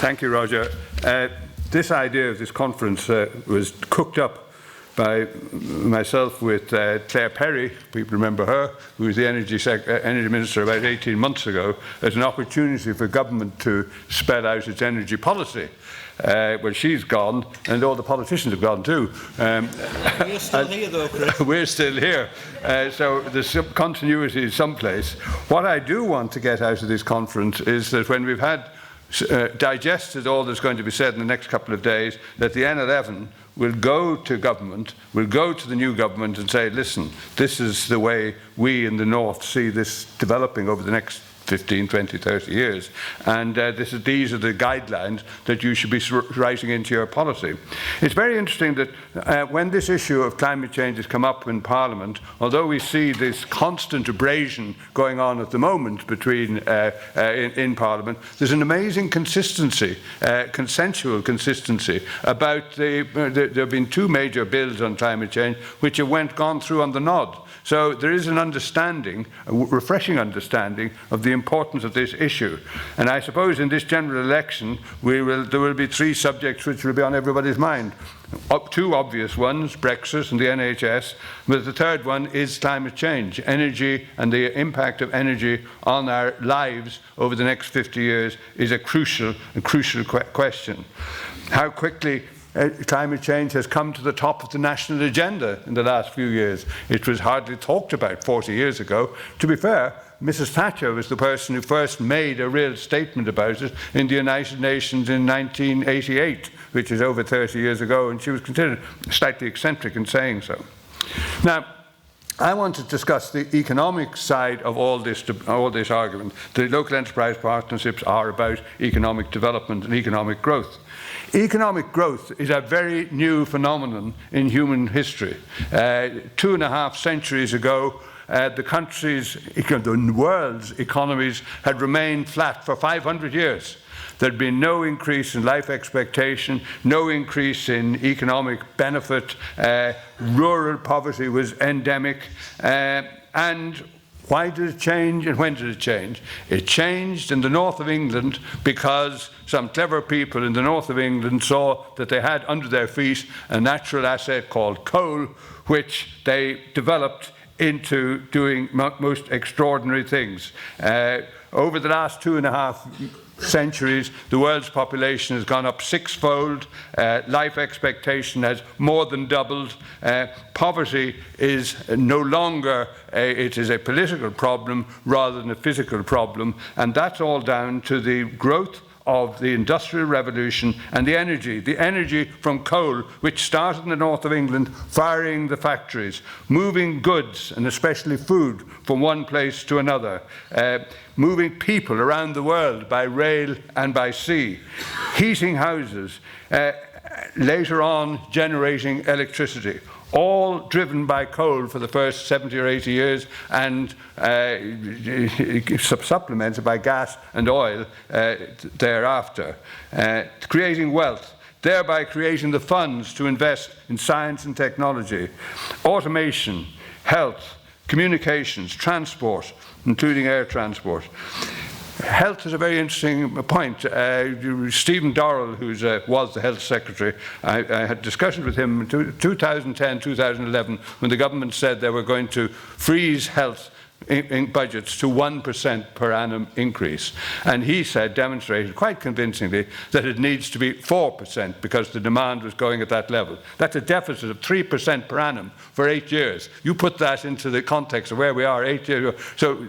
Thank you, Roger. This idea of this conference was cooked up by myself with Claire Perry, people remember her, who was the Energy Minister about 18 months ago, as an opportunity for government to spell out its energy policy. Well, she's gone, and all the politicians have gone too. We're still here, though, Chris. We're still here. So there's some continuity someplace. What I do want to get out of this conference is that when we've had digested all that's going to be said in the next couple of days, that the N11 will go to government, will go to the new government and say, listen, this is the way we in the North see this developing over the next 15, 20, 30 years. And these are the guidelines that you should be writing into your policy. It's very interesting that when this issue of climate change has come up in Parliament, although we see this constant abrasion going on at the moment between in Parliament, there's an amazing consistency, consensual consistency about there have been two major bills on climate change which have gone through on the nod. So there is an understanding, a refreshing understanding of the importance of this issue. And I suppose in this general election, there will be three subjects which will be on everybody's mind. Two obvious ones, Brexit and the NHS, but the third one is climate change, energy, and the impact of energy on our lives over the next 50 years is a crucial question. How quickly climate change has come to the top of the national agenda in the last few years. It was hardly talked about 40 years ago. To be fair, Mrs. Thatcher was the person who first made a real statement about it in the United Nations in 1988, which is over 30 years ago, and she was considered slightly eccentric in saying so. Now, I want to discuss the economic side of all this argument. The local enterprise partnerships are about economic development and economic growth. Economic growth is a very new phenomenon in human history. 2.5 centuries ago, the world's economies had remained flat for 500 years. There'd been no increase in life expectation, no increase in economic benefit, rural poverty was endemic, and why did it change and when did it change? It changed in the north of England because some clever people in the north of England saw that they had under their feet a natural asset called coal, which they developed into doing most extraordinary things. Over the last 2.5 centuries, the world's population has gone up 6-fold, life expectation has more than doubled, poverty is no longer it is a political problem rather than a physical problem, and that's all down to the growth of the Industrial Revolution and the energy from coal, which started in the north of England, firing the factories, moving goods, and especially food, from one place to another, moving people around the world by rail and by sea, heating houses, later on generating electricity, all driven by coal for the first 70 or 80 years and supplemented by gas and oil thereafter, creating wealth, thereby creating the funds to invest in science and technology, automation, health, communications, transport, including air transport. Health is a very interesting point. Stephen Dorrell, who was the Health Secretary, I had discussions with him in 2010, 2011, when the government said they were going to freeze health in budgets to 1% per annum increase. And he said, demonstrated quite convincingly, that it needs to be 4% because the demand was going at that level. That's a deficit of 3% per annum for 8 years. You put that into the context of where we are 8 years ago. So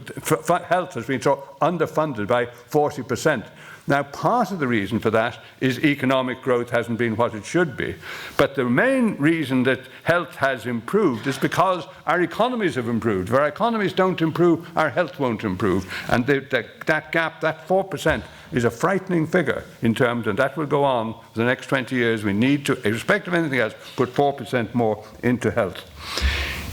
health has been so underfunded by 40%. Now, part of the reason for that is economic growth hasn't been what it should be. But the main reason that health has improved is because our economies have improved. If our economies don't improve, our health won't improve. And that gap, that 4%, is a frightening figure in terms, and that will go on for the next 20 years. We need to, irrespective of anything else, put 4% more into health.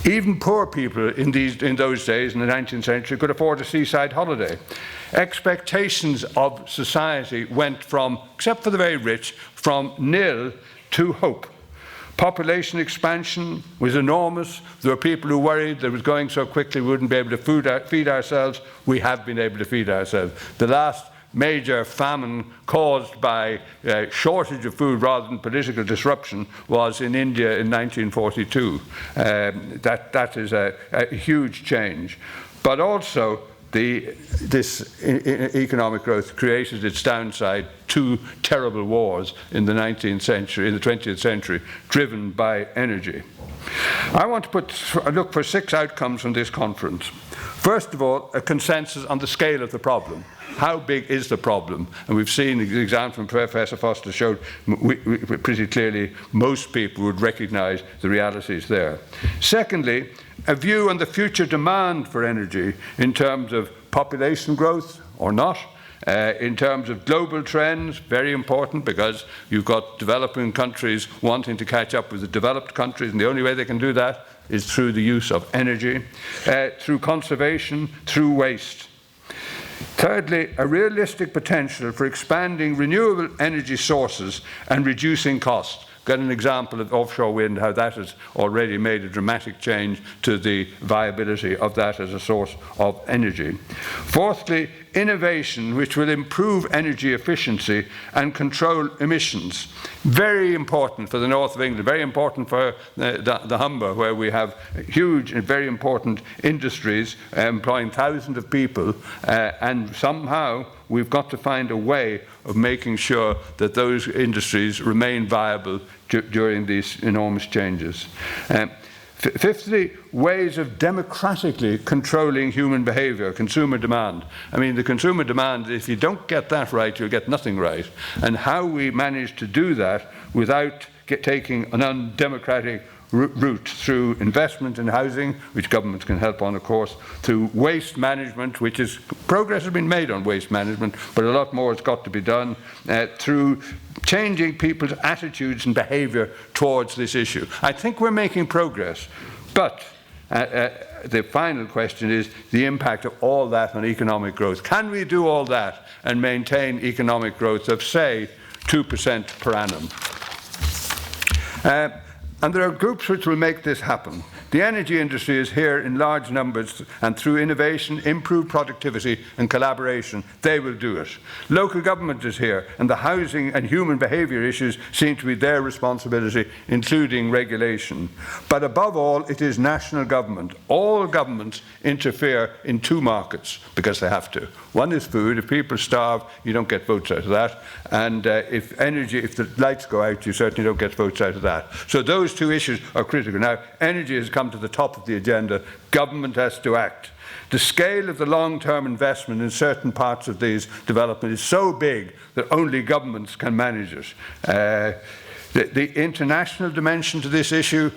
Even poor people in those days, in the 19th century, could afford a seaside holiday. Expectations of society went from, except for the very rich, from nil to hope. Population expansion was enormous. There were people who worried that it was going so quickly we wouldn't be able to feed ourselves. We have been able to feed ourselves. The last major famine caused by shortage of food rather than political disruption was in India in 1942. That is a huge change. But also, this economic growth created its downside, 2 terrible wars in the 20th century, driven by energy. I want to look for 6 outcomes from this conference. First of all, a consensus on the scale of the problem. How big is the problem? And we've seen the example from Professor Foster showed pretty clearly most people would recognize the realities there. Secondly, a view on the future demand for energy in terms of population growth or not, in terms of global trends, very important because you've got developing countries wanting to catch up with the developed countries, and the only way they can do that is through the use of energy, through conservation, through waste. Thirdly, a realistic potential for expanding renewable energy sources and reducing costs. Got an example of offshore wind, how that has already made a dramatic change to the viability of that as a source of energy. Fourthly, innovation which will improve energy efficiency and control emissions. Very important for the north of England, very important for the Humber, where we have huge and very important industries employing thousands of people, and somehow we've got to find a way of making sure that those industries remain viable during these enormous changes. Fifthly, ways of democratically controlling human behavior, consumer demand. I mean, the consumer demand, if you don't get that right, you'll get nothing right. And how we manage to do that without taking an undemocratic route through investment in housing, which governments can help on, of course, through waste management, which is, progress has been made on waste management, but a lot more has got to be done, through changing people's attitudes and behavior towards this issue. I think we're making progress, but the final question is the impact of all that on economic growth. Can we do all that and maintain economic growth of, say, 2% per annum? And there are groups which will make this happen. The energy industry is here in large numbers, and through innovation, improved productivity and collaboration, they will do it. Local government is here, and the housing and human behaviour issues seem to be their responsibility, including regulation. But above all, it is national government. All governments interfere in 2 markets, because they have to. One is food. If people starve, you don't get votes out of that. And if the lights go out, you certainly don't get votes out of that. So those 2 issues are critical. Now, energy has come to the top of the agenda. Government has to act. The scale of the long-term investment in certain parts of these development is so big that only governments can manage it. The international dimension to this issue,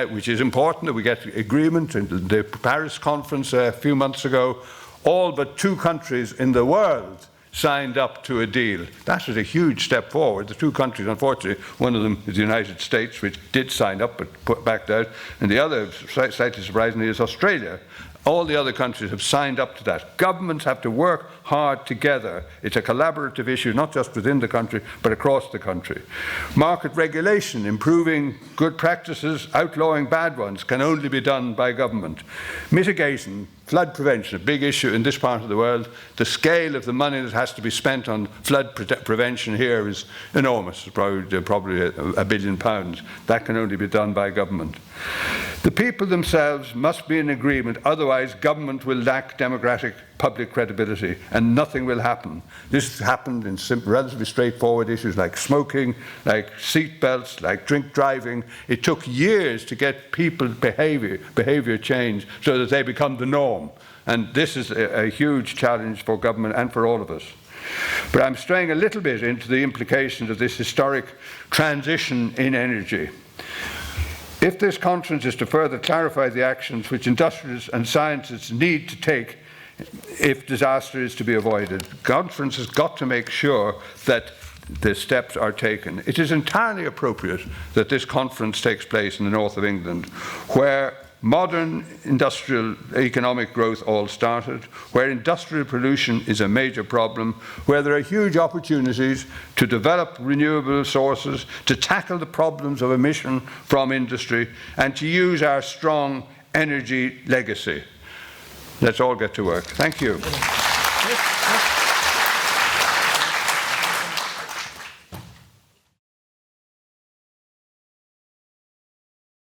which is important that we get agreement in the Paris conference a few months ago, all but 2 countries in the world signed up to a deal. That was a huge step forward. The 2 countries, unfortunately, one of them is the United States, which did sign up but backed out, and the other, slightly surprisingly, is Australia. All the other countries have signed up to that. Governments have to work hard together. It's a collaborative issue, not just within the country, but across the country. Market regulation, improving good practices, outlawing bad ones, can only be done by government. Mitigation, flood prevention, a big issue in this part of the world. The scale of the money that has to be spent on flood prevention here is enormous, probably £1 billion. That can only be done by government. The people themselves must be in agreement, otherwise government will lack democratic public credibility and nothing will happen. This happened in relatively straightforward issues like smoking, like seat belts, like drink driving. It took years to get people's behavior change so that they become the norm. And this is a huge challenge for government and for all of us. But I'm straying a little bit into the implications of this historic transition in energy. If this conference is to further clarify the actions which industrialists and scientists need to take if disaster is to be avoided, the conference has got to make sure that the steps are taken. It is entirely appropriate that this conference takes place in the north of England, where modern industrial economic growth all started, where industrial pollution is a major problem, where there are huge opportunities to develop renewable sources, to tackle the problems of emission from industry, and to use our strong energy legacy. Let's all get to work. Thank you.